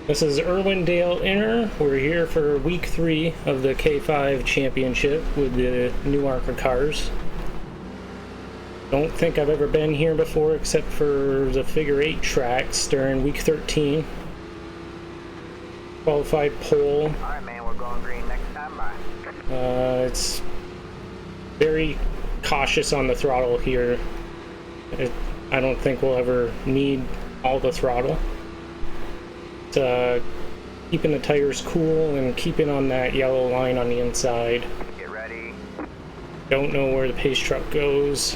This is Irwindale Inner. We're here for week 3 of the K5 Championship with the new Arca cars. Don't think I've ever been here before except for the figure 8 tracks during week 13. Qualified pole. Alright man, we're going green next time, bye. It's very cautious on the throttle here. I don't think we'll ever need all the throttle. Keeping the tires cool and keeping on that yellow line on the inside. Get ready. Don't know where the pace truck goes.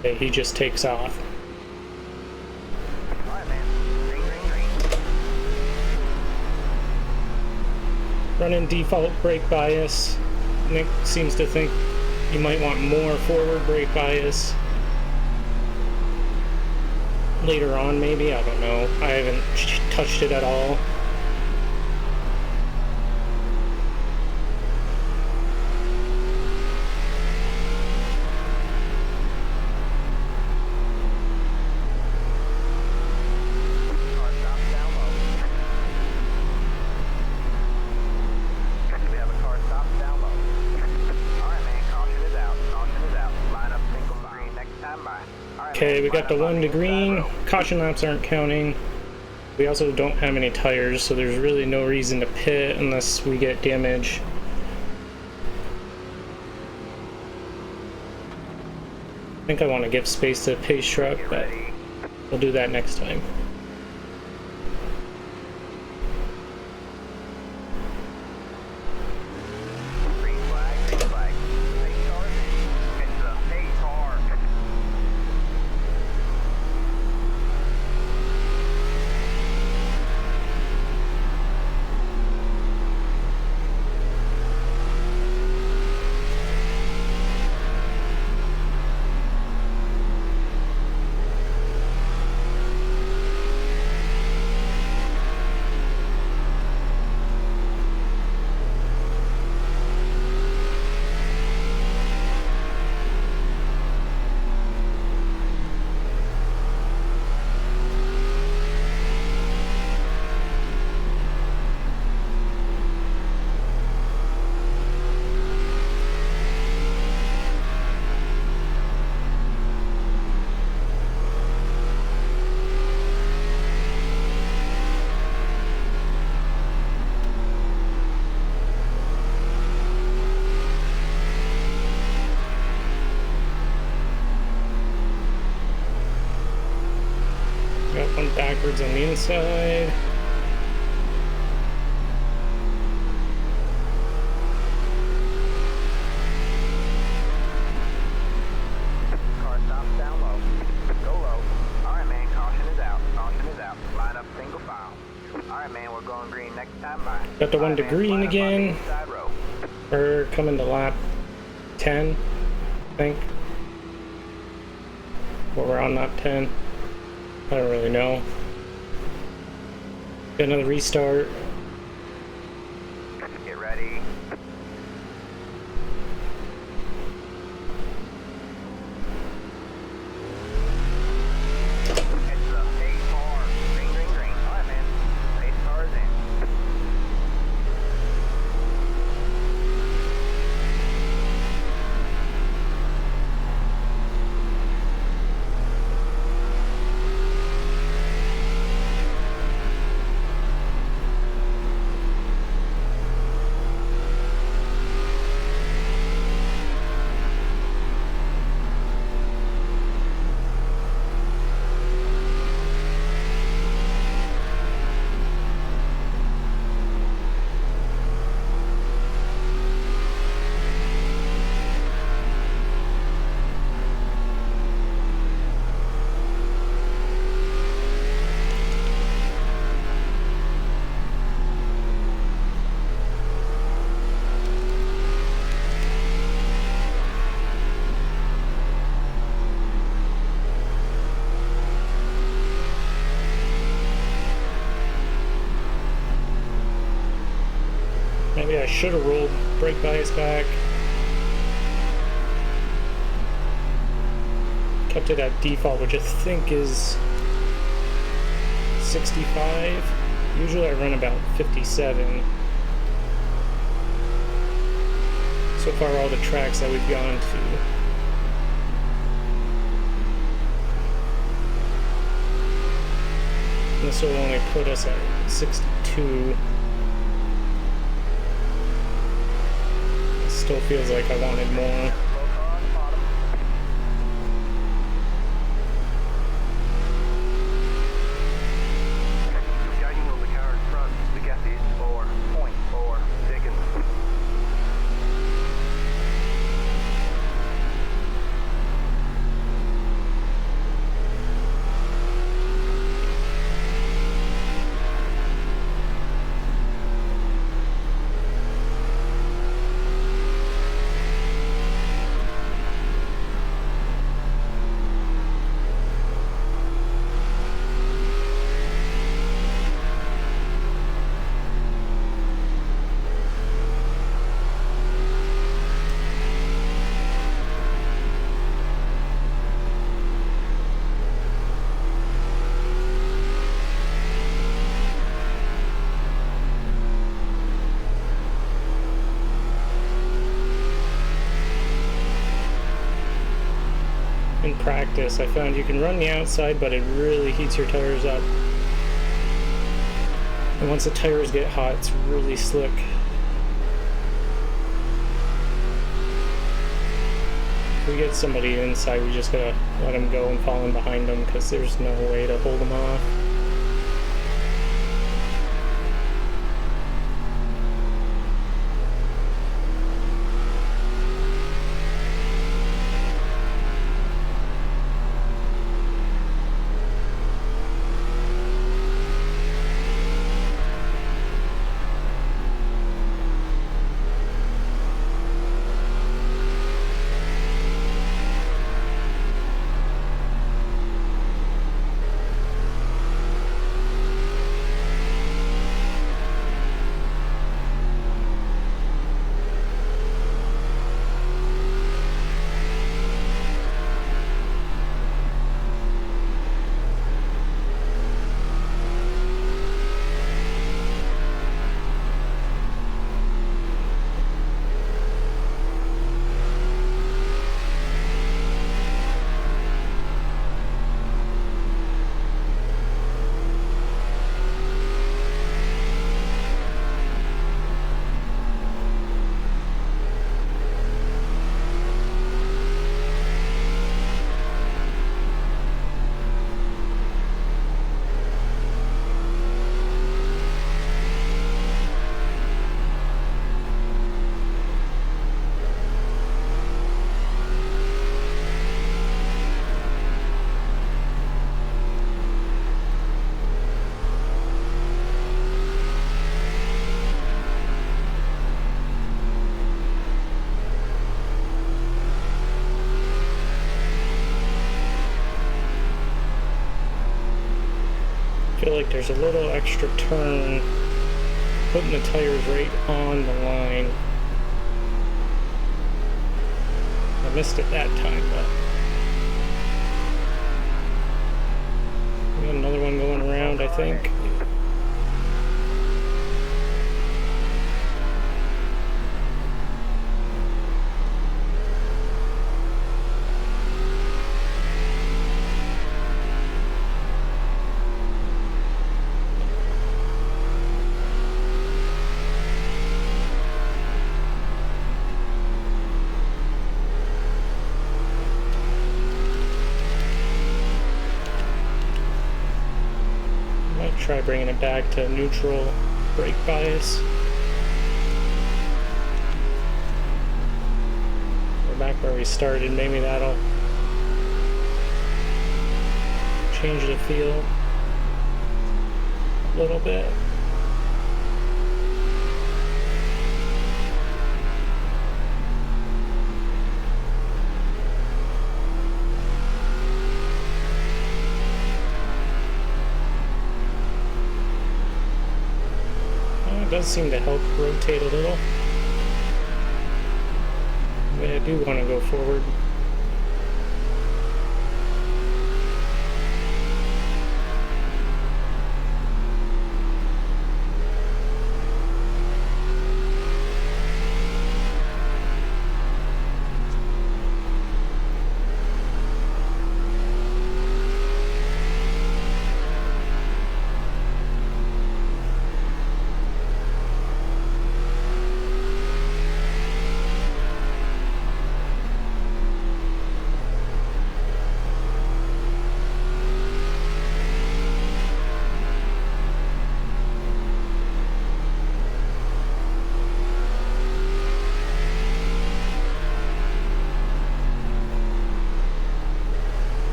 Okay, he just takes off. Alright man, green, green, green. Running default brake bias. Nick seems to think you might want more forward brake bias. Later on, maybe, I don't know. I haven't touched it at all. Car stop down low. We have a car stop down low. Alright man, caution is out. Caution is out. Line up single file. Green next time, bye. Okay, we got the 1 to green. Caution laps aren't counting. We also don't have any tires, so there's really no reason to pit unless we get damage. I think I want to give space to the pace truck, but we'll do that next time. Green flag, green flag. Pace car. It's the pace car. Got one backwards on the inside. Car stop down low. Go low. Alright man, caution is out. Caution is out. Line up single file. Alright man, we're going green next time, bye. Got the 1 to Alright, man, green line up on the again. inside row. We're coming to lap 10, I think. Or we're on lap 10. I don't really know. Got another restart. Get ready. It's the pace car. Green, green, green. Alright man, pace car is in. Maybe I should have rolled brake bias back. Kept it at default, which I think is 65. Usually I run about 57. So far all the tracks that we've gone to. This will only put us at 62. It still feels like I wanted more. In practice, I found you can run the outside, but it really heats your tires up. And once the tires get hot, it's really slick. If we get somebody inside, we just gotta let them go and fall in behind them because there's no way to hold them off. I feel like there's a little extra turn, putting the tires right on the line. I missed it that time, but we got another one going around, I think. Try bringing it back to neutral brake bias. We're back where we started. Maybe that'll change the feel a little bit. Does seem to help rotate a little, but I do want to go forward.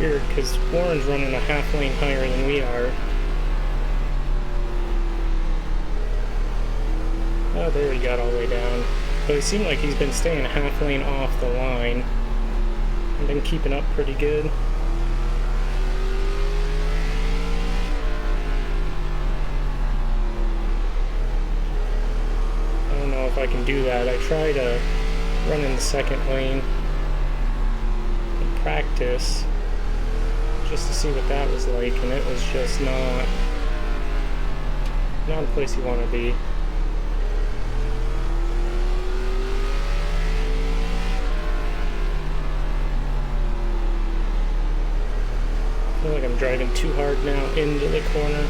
Weird, because Warren's running a half lane higher than we are. Oh, there he got all the way down. But it seemed like he's been staying half lane off the line. And been keeping up pretty good. I don't know if I can do that. I tried to run in the second lane in practice just to see what that was like, and it was just not a place you want to be. I feel like I'm driving too hard now into the corner.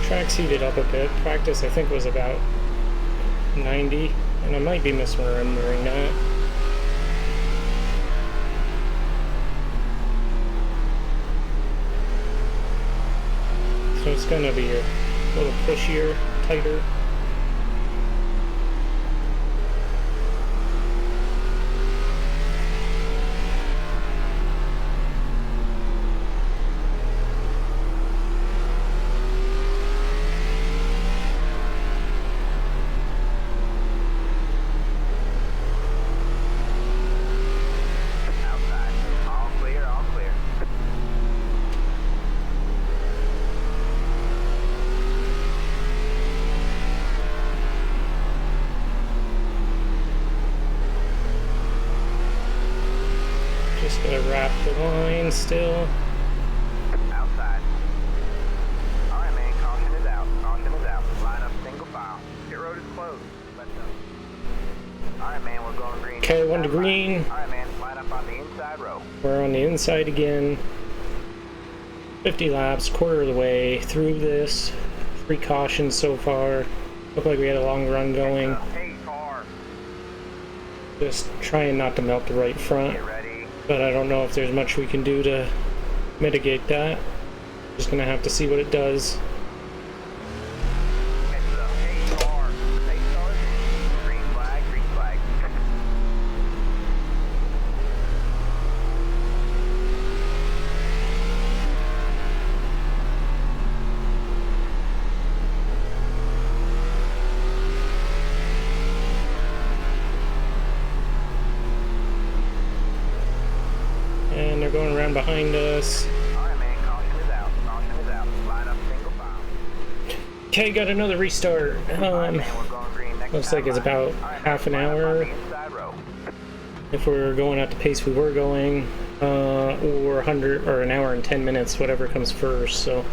Track's heated up a bit. Practice, I think, was about 90, and I might be misremembering that. So it's gonna be a little pushier, tighter. Just gonna wrap the line still. Outside. Alright, man, caution is out. Caution is out. Line up single file. Pit road is closed. Let's go. Alright, man, we're going green. Okay, one to green. Alright, man, line up on the inside row. We're on the inside again. 50 laps, quarter of the way through this. 3 cautions so far. Looked like we had a long run going. Hey, car. Just trying not to melt the right front. Get ready. But I don't know if there's much we can do to mitigate that. Just gonna have to see what it does. Heads up. Hey, car. Hey, stars. Green flag, green flag. And they're going around behind us. Alright, man, caution is out. Caution is out. Line up single file. Okay, got another restart. Alright, man, we're going green next Looks time. like it's about half an Line up on hour. the inside row. If we're going at the pace we were going, or 100 or an hour and 10 minutes, whatever comes first. So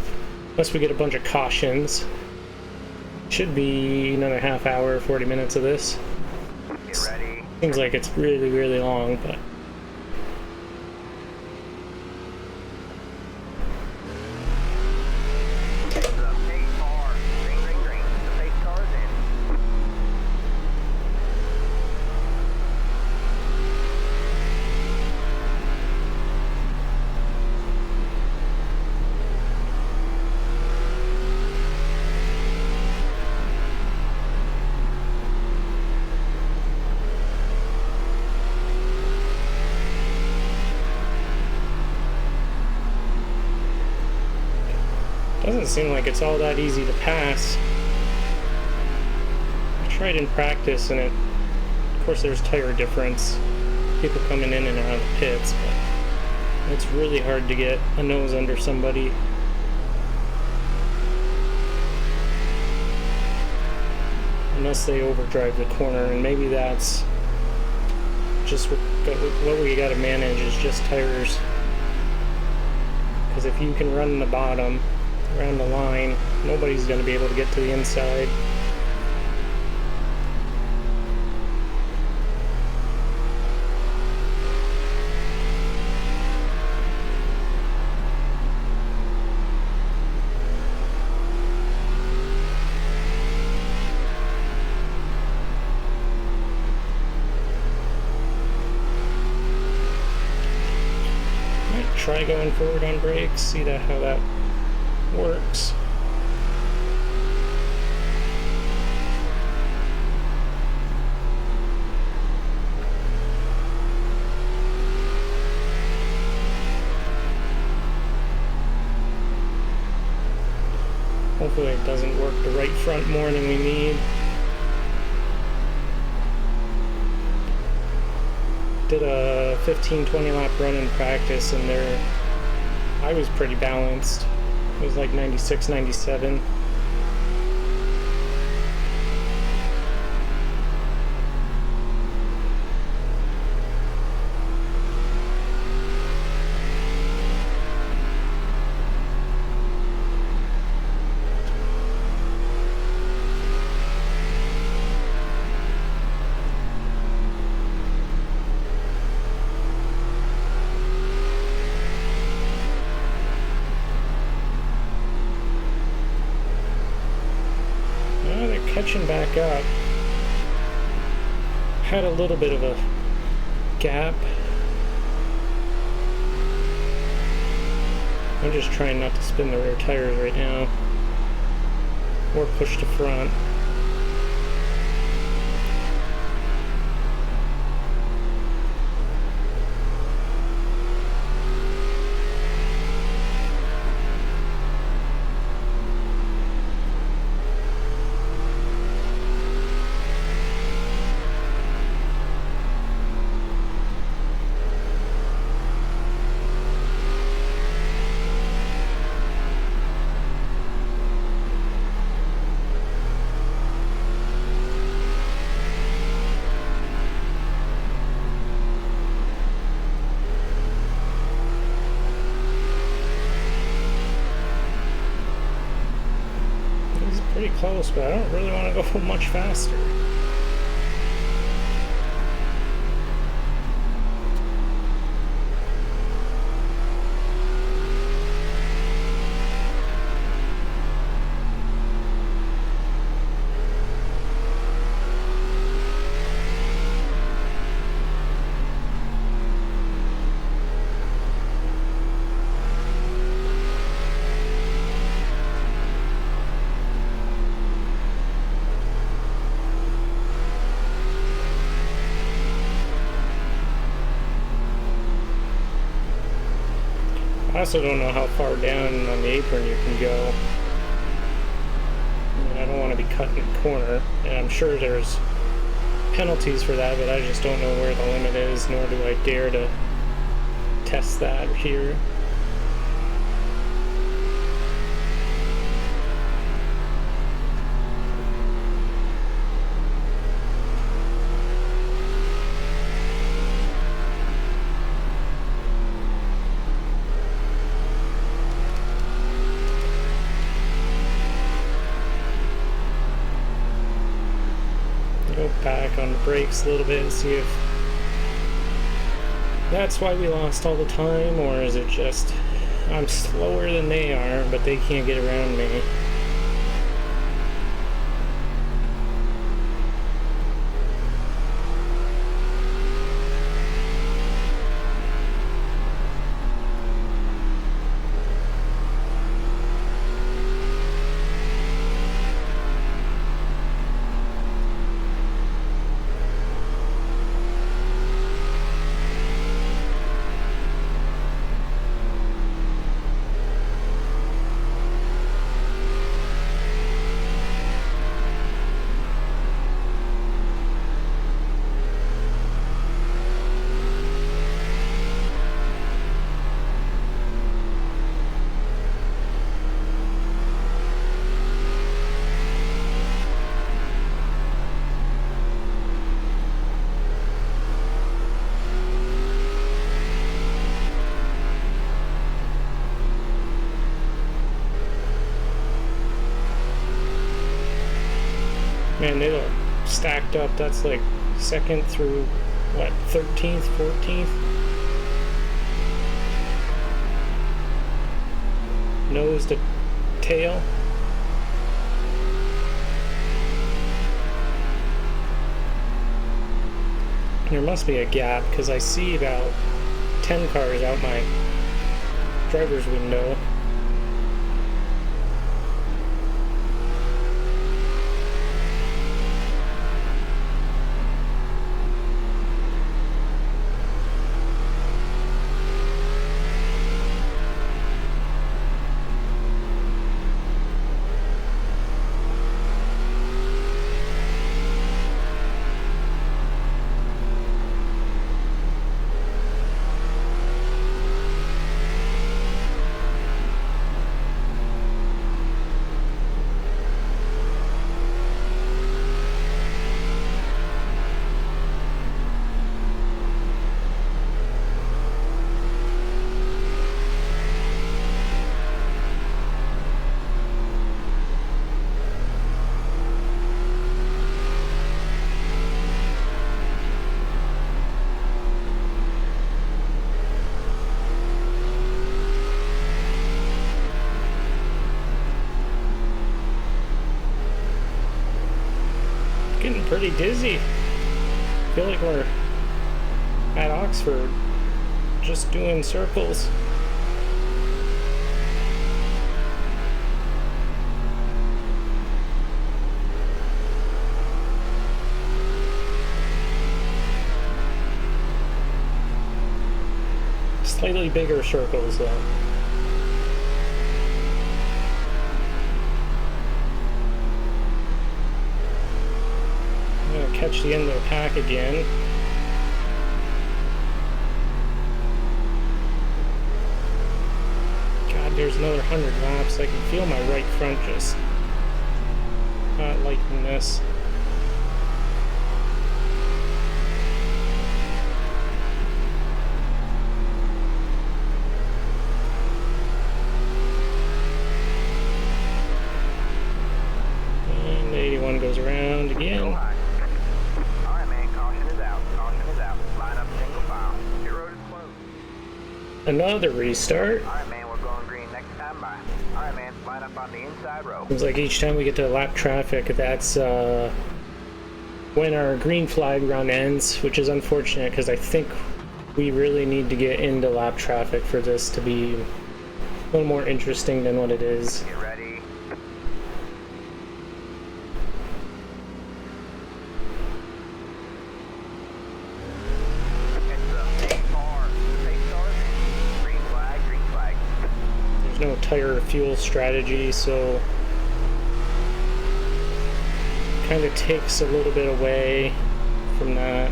unless we get a bunch of cautions, should be another half hour, 40 minutes of this. Get ready. Seems like it's really, really long, but Heads up. Hey, car. Green, green, green. The pace car's in. doesn't seem like it's all that easy to pass. I tried in practice, and of course there's tire difference, people coming in and out of the pits, but it's really hard to get a nose under somebody. unless they overdrive the corner, and maybe that's just what we got to manage is just tires. Because if you can run the bottom around the line, nobody's going to be able to get to the inside. Try going forward on brakes, see how that works. Hopefully it doesn't work the right front more than we need. Did a 15-20 lap run in practice, and I was pretty balanced. It was like 96, 97. Catching back up. Had a little bit of a gap. I'm just trying not to spin the rear tires right now or push the front. Pretty close, but I don't really want to go much faster. I also don't know how far down on the apron you can go. I mean, I don't want to be cutting a corner, and I'm sure there's penalties for that, but I just don't know where the limit is, nor do I dare to test that here. Go back on the brakes a little bit and see if that's why we lost all the time, or is it just I'm slower than they are, but they can't get around me. Man, they look stacked up. That's like second through, what, 13th, 14th? Nose to tail. There must be a gap because I see about 10 cars out my driver's window. Getting pretty dizzy. Feel like we're at Oxford, just doing circles. Slightly bigger circles though. Catch the end of the pack again. God, there's another 100 laps. I can feel my right front just not liking this. And 81 goes around again. Another restart. Alright, man, we're going green next time by. Alright, man, line up on the inside row. Seems like each time we get to lap traffic, that's when our green flag run ends, which is unfortunate because I think we really need to get into lap traffic for this to be a little more interesting than what it is. Get ready. No tire or fuel strategy, so kind of takes a little bit away from that.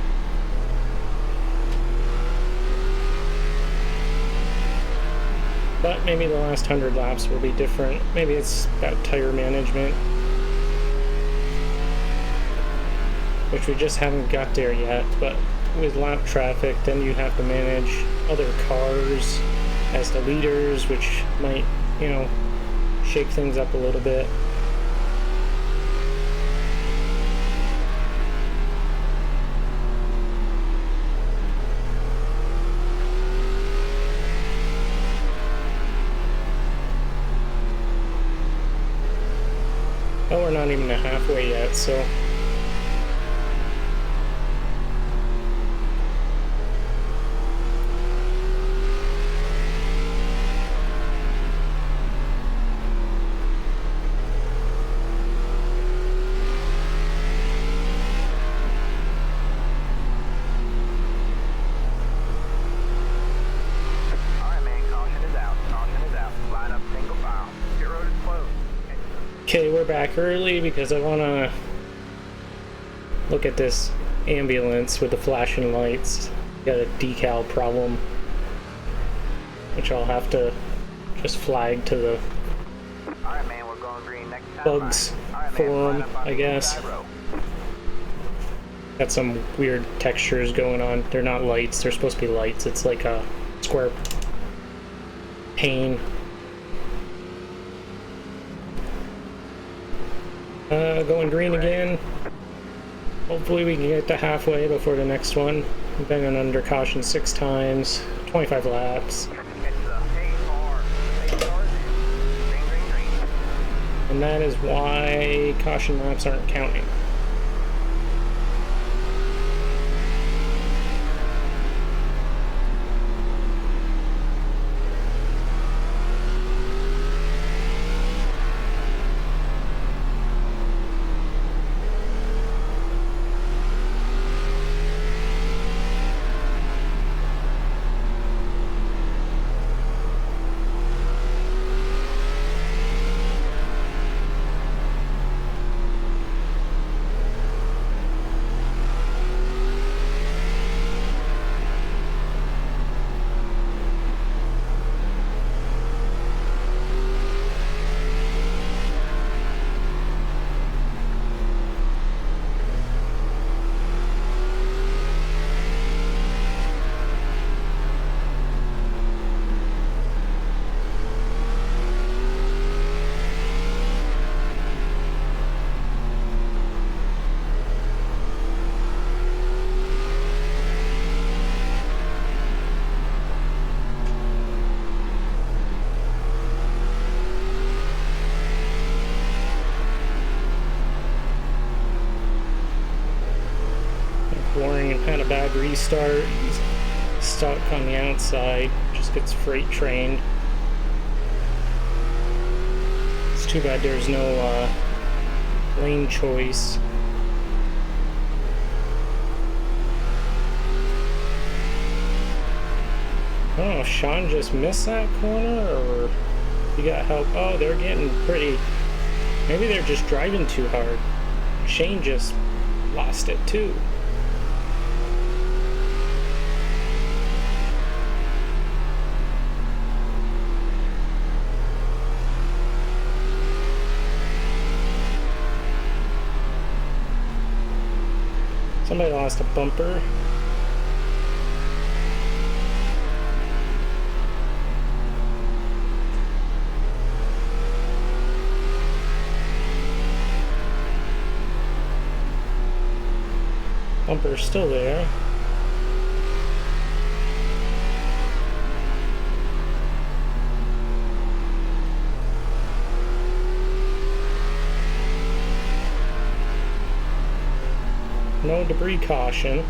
But maybe the last 100 laps will be different. Maybe it's about tire management, which we just haven't got there yet. But with lap traffic, then you have to manage other cars as the leaders, which might, you know, shake things up a little bit. Oh, we're not even halfway yet, so okay, we're back early because I want to look at this ambulance with the flashing lights. Got a decal problem, which I'll have to just flag to the bugs forum, I guess. Got some weird textures going on. They're not lights, they're supposed to be lights. It's like a square pane. Going green again. Hopefully we can get to halfway before the next one. We've been under caution 6 times, 25 laps. And that is why caution laps aren't counting. Warren had a bad restart. He's stuck on the outside, just gets freight trained. It's too bad there's no lane choice. I don't know if Sean just missed that corner or he got help. Oh, they're getting pretty. Maybe they're just driving too hard. Shane just lost it too. Somebody lost a bumper. Bumper's still there. No debris caution.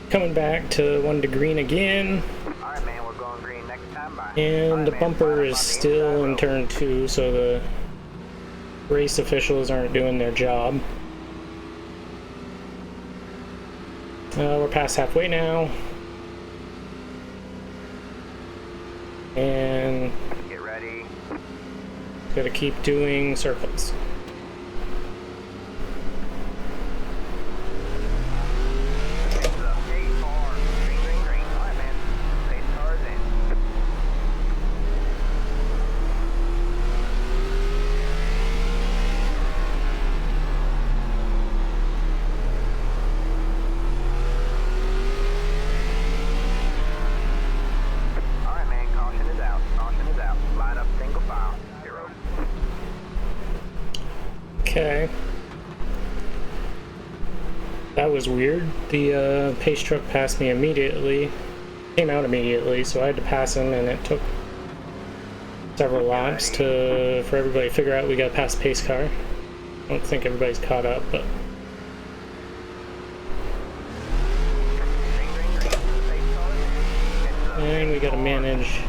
Coming back to 1 to green again. Alright, man, we're going green next time. Bye. And the bumper is still in turn 2, so the race officials aren't doing their job. We're past halfway now. And get ready. Gotta keep doing circles. Okay. That was weird. The pace truck passed me immediately. Came out immediately, so I had to pass him, and it took several laps for everybody to figure out we got past pace car. I don't think everybody's caught up, but... And we gotta manage...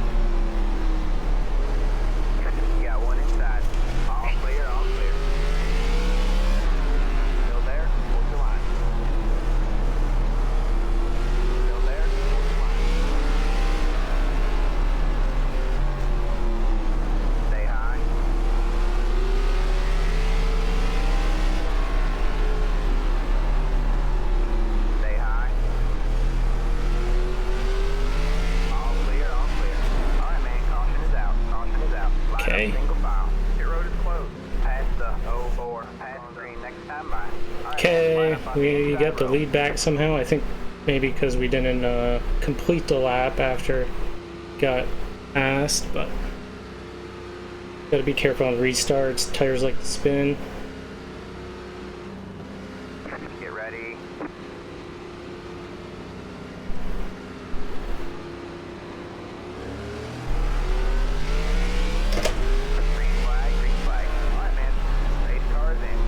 We got the lead back somehow. I think maybe because we didn't complete the lap after got asked, but gotta be careful on restarts. Tires like to spin. Get ready. Green flag, green flag. Alright, man. Race cars in.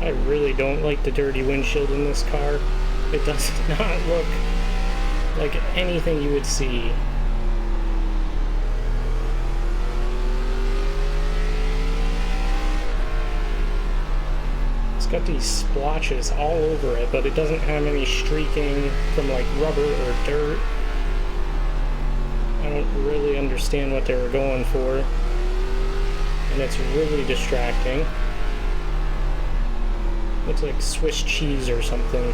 I really don't like the dirty windshield in this car. It does not look like anything you would see. It's got these splotches all over it, but it doesn't have any streaking from like rubber or dirt. I don't really understand what they were going for, and it's really distracting. Looks like Swiss cheese or something.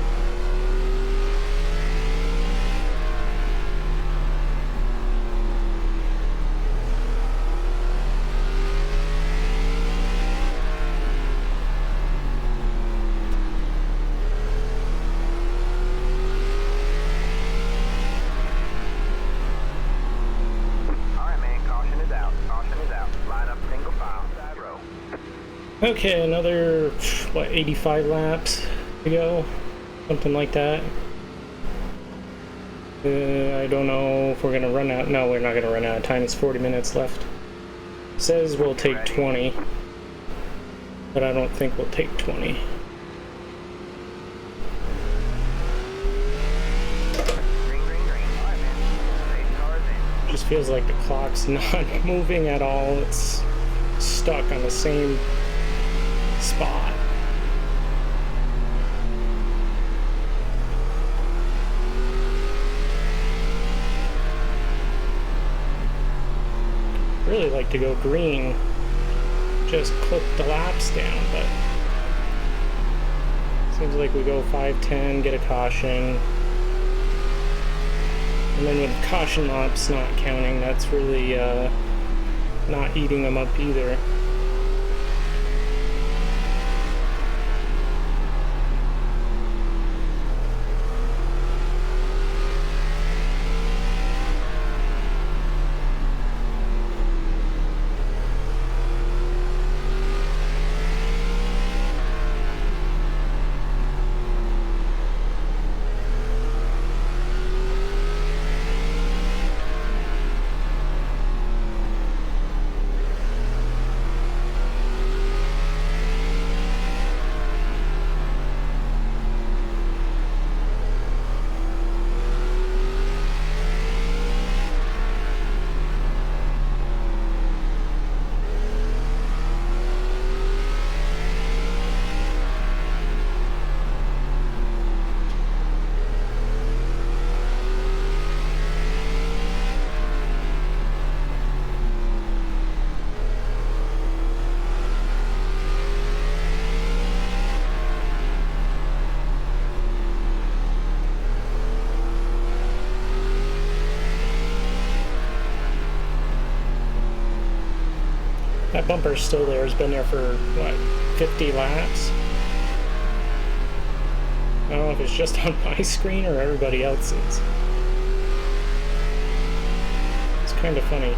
Alright, man. Caution is out. Caution is out. Line up single file. Side row. Okay, another, what, 85 laps to go? Something like that. I don't know if we're gonna run out. No, we're not gonna run out of time. It's 40 minutes left. Says we'll take 20, but I don't think we'll take 20. Green, green, green. Alright, man. Race cars in. Just feels like the clock's not moving at all. It's stuck on the same spot. Really like to go green, just clip the laps down, but seems like we go 5-10, get a caution, and then with caution laps not counting, that's really not eating them up either. That bumper's still there. It's been there for, what, 50 laps? I don't know if it's just on my screen or everybody else's. It's kind of funny.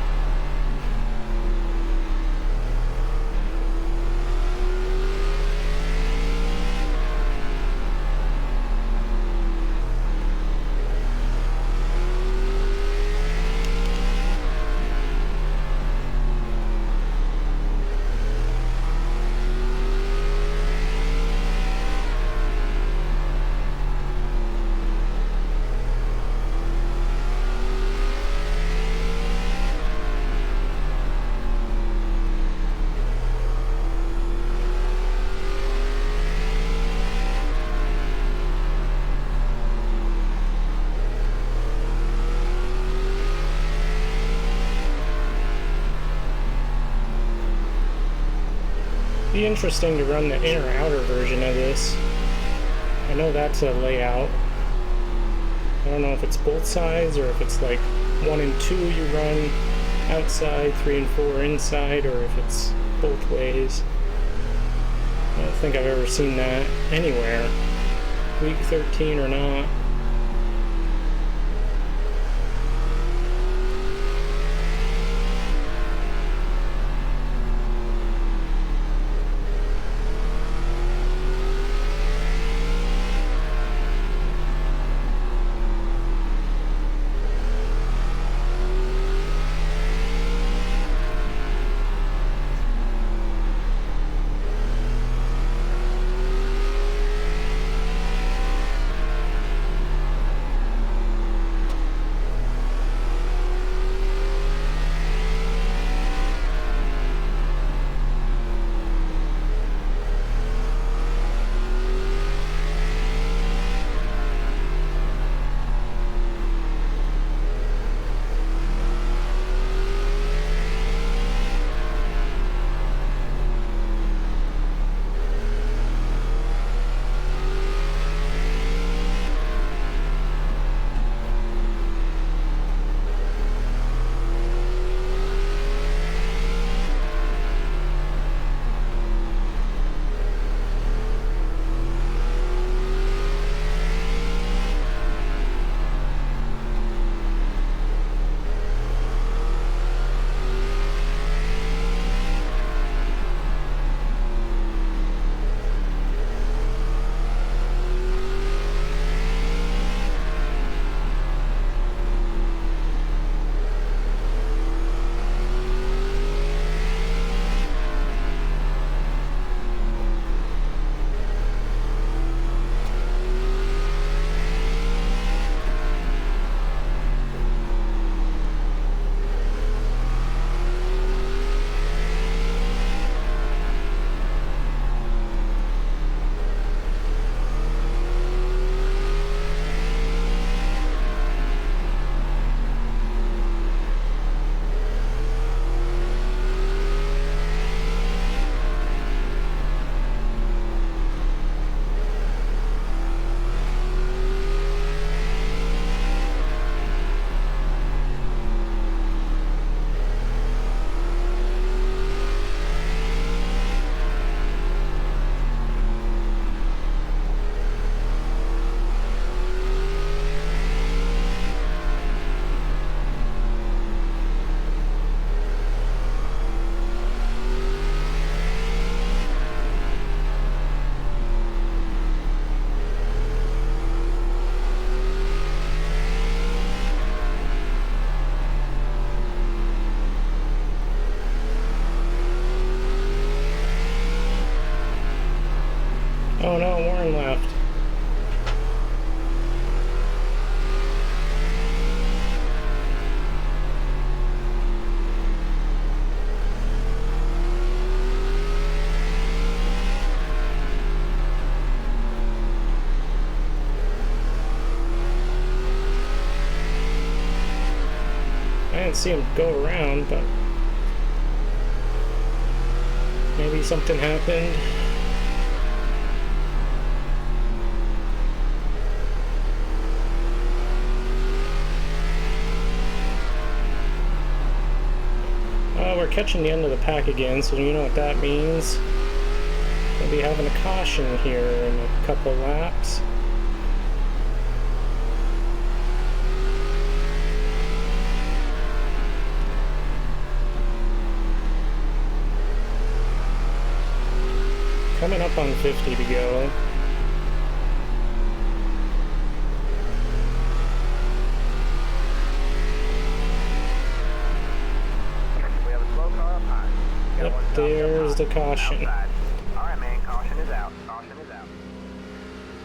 Be interesting to run the inner outer version of this. I know that's a layout. I don't know if it's both sides or if it's like 1 and 2 you run outside, 3 and 4 inside, or if it's both ways. I don't think I've ever seen that anywhere. Week 13 or not. Oh no, Warren left. I didn't see him go around, but maybe something happened. We're catching the end of the pack again, so you know what that means. We'll be having a caution here in a couple laps. Coming up on 50 to go. Yep, there's the caution. Alright, man, caution is out. Caution is out.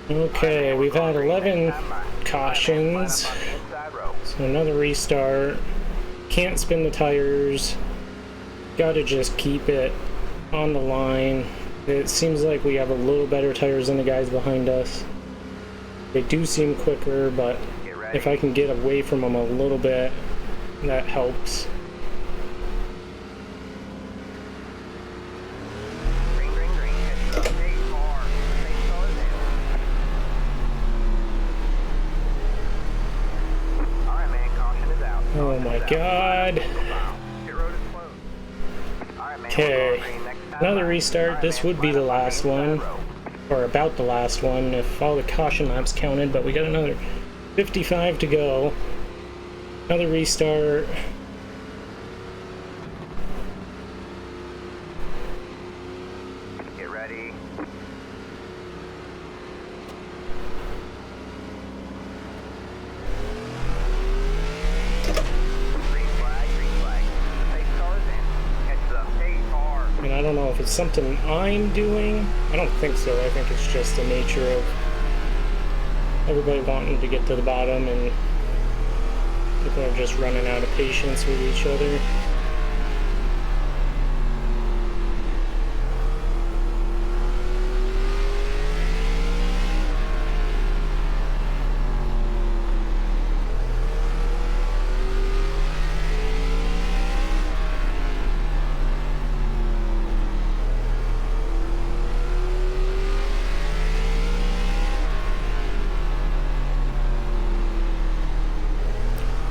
Okay, we've had 11 cautions. So another restart. Can't spin the tires. Gotta just keep it on the line. It seems like we have a little better tires than the guys behind us. They do seem quicker, but if I can get away from them a little bit, that helps. Green, green, God. Pit road is closed. All right, man, we're Okay, going green next time. another All restart. right, This man, would be line the up on last inside one, row. or about the last one, if all the caution laps counted, but we got another 55 to go. Another restart. Get ready. Green flag, green flag. Pace cars in. Catch the pace car. And I don't know if it's something I'm doing. I don't think so. I think it's just the nature of everybody wanting to get to the bottom, and people are just running out of patience with each other.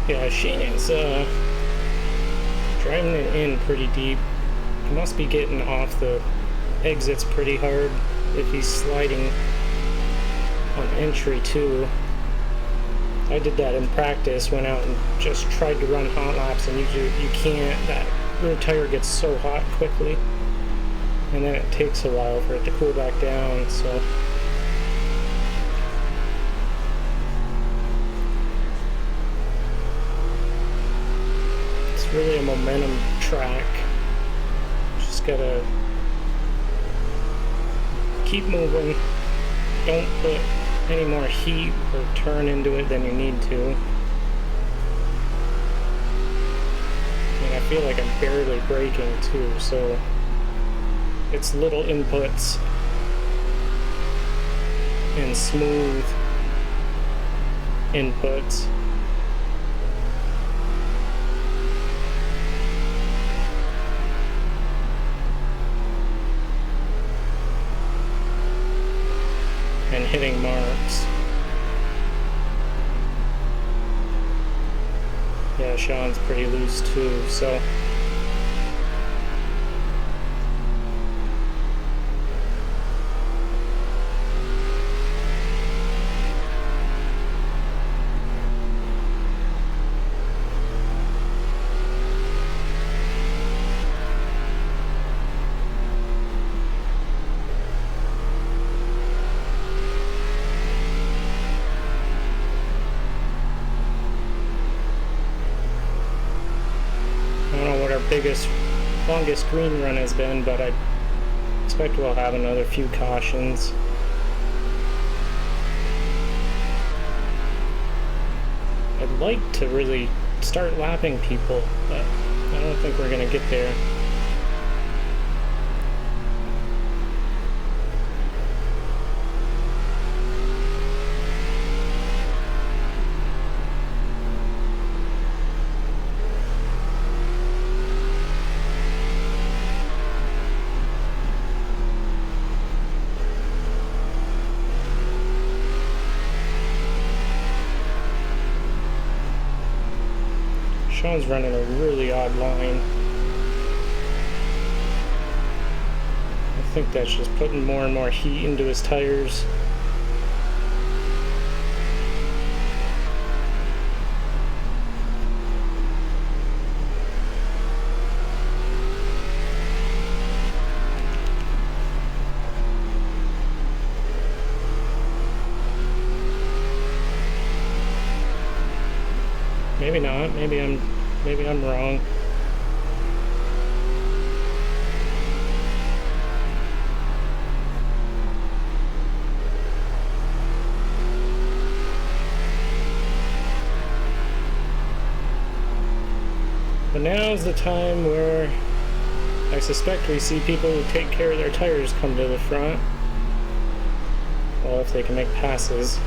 Yeah, Shannon's driving it in pretty deep. He must be getting off the exits pretty hard if he's sliding on entry too. I did that in practice, went out and just tried to run hot laps, and you can't. That rear tire gets so hot quickly, and then it takes a while for it to cool back down, so really a momentum track. Just gotta keep moving. Don't put any more heat or turn into it than you need to. And I feel like I'm barely braking too, so it's little inputs and smooth inputs. And hitting marks. Yeah, Sean's pretty loose too, so longest green run has been, but I expect we'll have another few cautions. I'd like to really start lapping people, but I don't think we're gonna get there. Sean's running a really odd line. I think that's just putting more and more heat into his tires. Maybe not. Maybe I'm wrong. But now's the time where I suspect we see people who take care of their tires come to the front. Well, if they can make passes.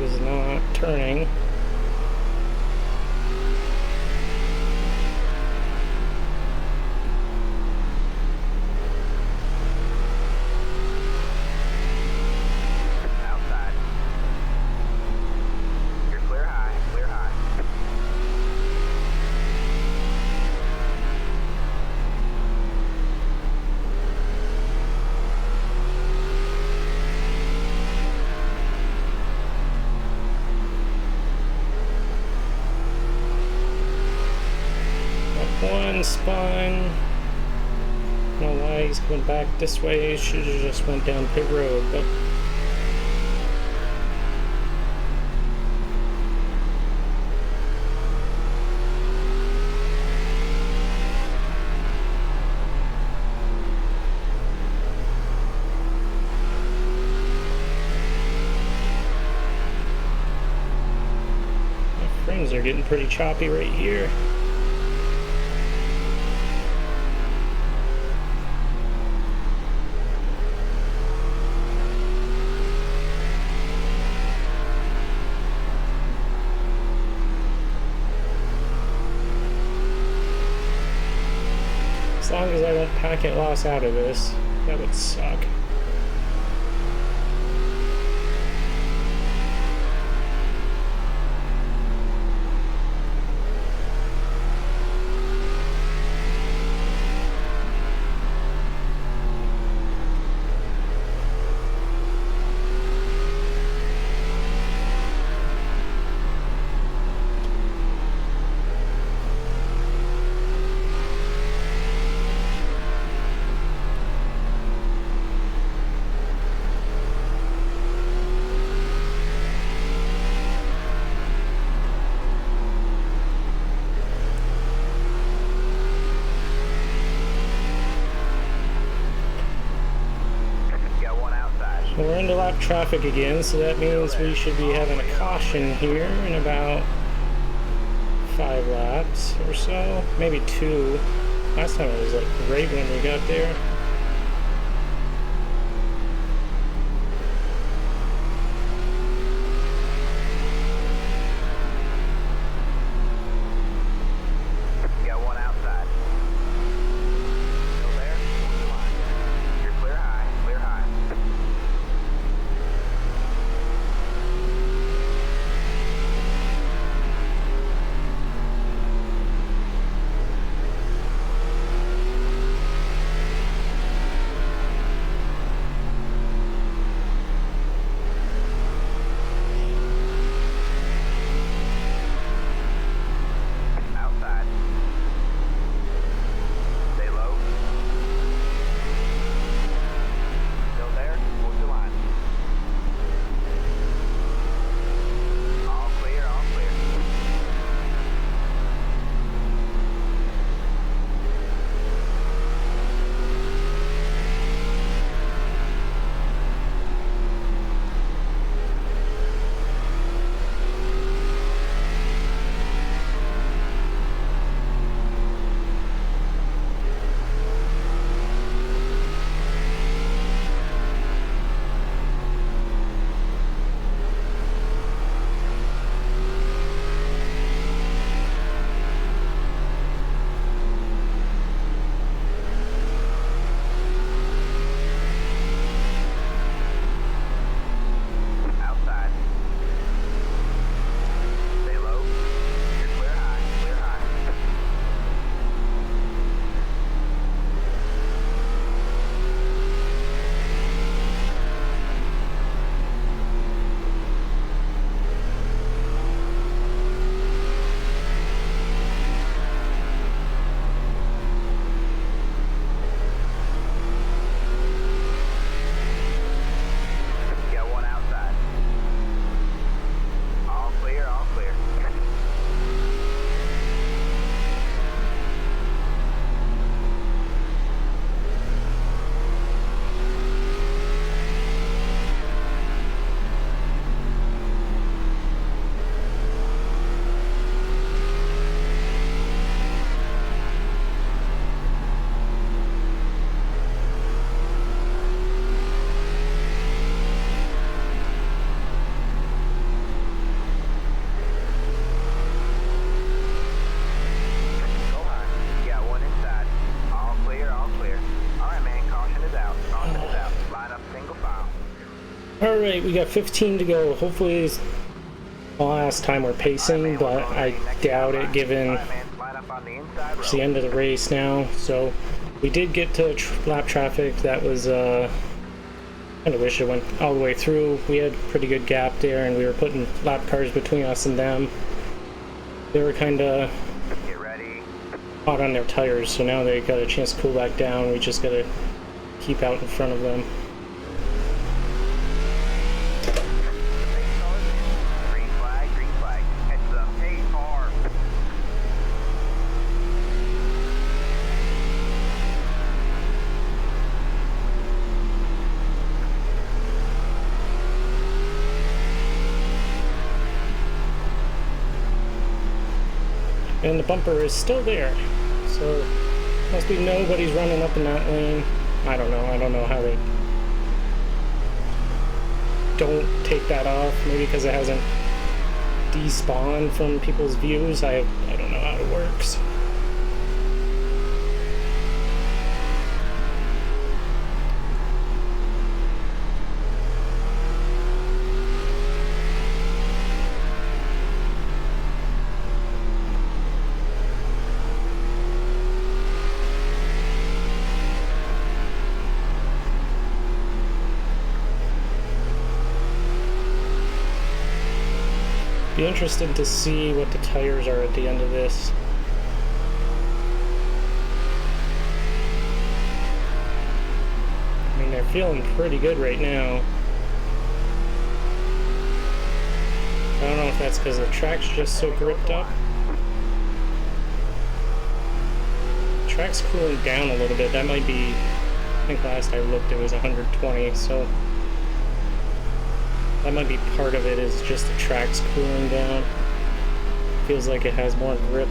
is not turning. Outside. You're clear high, clear high. One spun. I don't know why he's coming back this way. Should have just went down pit road, but my frames are getting pretty choppy right here. As long as I don't packet loss out of this, that would suck. We're into lap traffic again, so that means we should be having a caution here in about 5 laps or so, maybe 2. Last time it was like right when we got there. Alright, we got 15 to go. Hopefully it's the last time we're pacing, but I doubt it given it's the end of the race now. So we did get to lap traffic. That was kind of wish it went all the way through. We had a pretty good gap there, and we were putting lap cars between us and them. They were kind of hot on their tires, so now they got a chance to cool back down. We just got to keep out in front of them. And the bumper is still there, so must be nobody's running up in that lane. I don't know how they don't take that off. Maybe because it hasn't despawned from people's views. I don't know how it works. Be interested to see what the tires are at the end of this. I mean, they're feeling pretty good right now. I don't know if that's because the track's just so gripped up. The track's cooling down a little bit. That might be, I think last I looked it was 120, so that might be part of it, is just the track's cooling down. Feels like it has more grip.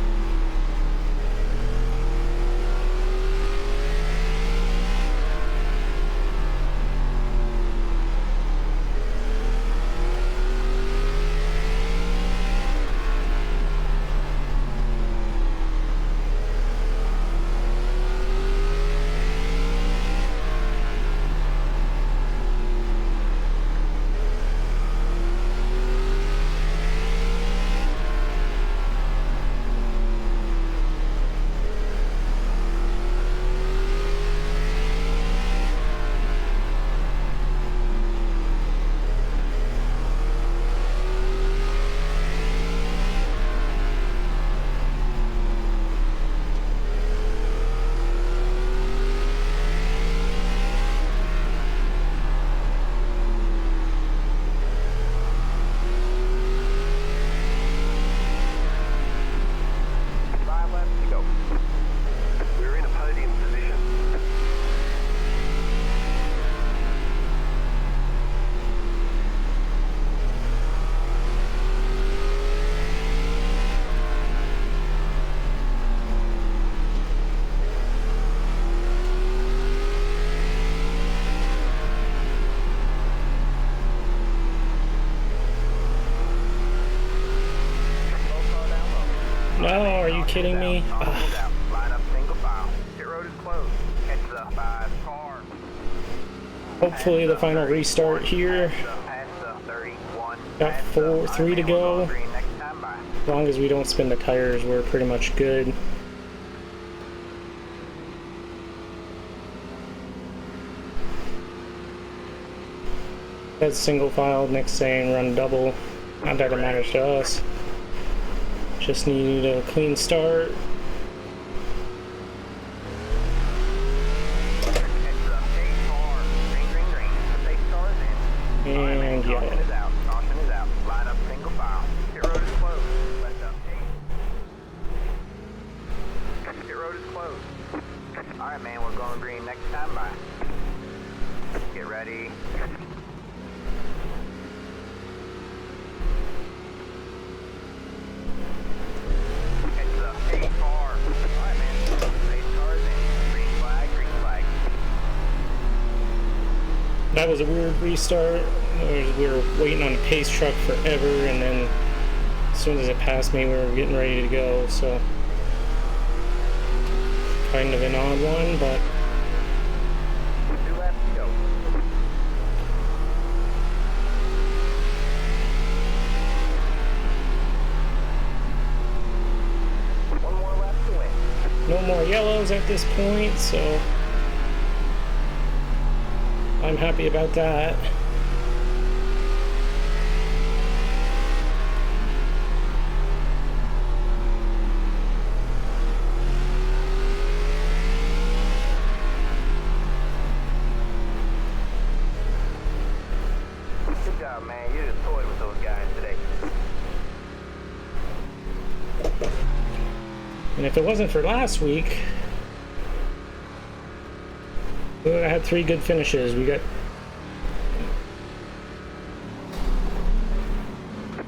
No, are you kidding me? Hopefully the final restart here. Got 3 to go. As long as we don't spin the tires, we're pretty much good. That's single file, Nick's saying run double. Not that it matters to us. Just need a clean start. And yeah. Alright man, we're going green next time by. Get ready. That was a weird restart. We were waiting on the pace truck forever, and then as soon as it passed me, we were getting ready to go, so kind of an odd one, but 2 laps to go. yellows at this point, so I'm happy about that. Good job, man. You just toyed with those guys today. And if it wasn't for last week, we would have had 3 good finishes. We got...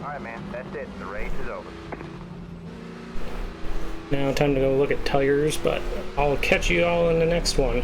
Alright, man. That's it. The race is over. Now time to go look at tires, but I'll catch you all in the next one.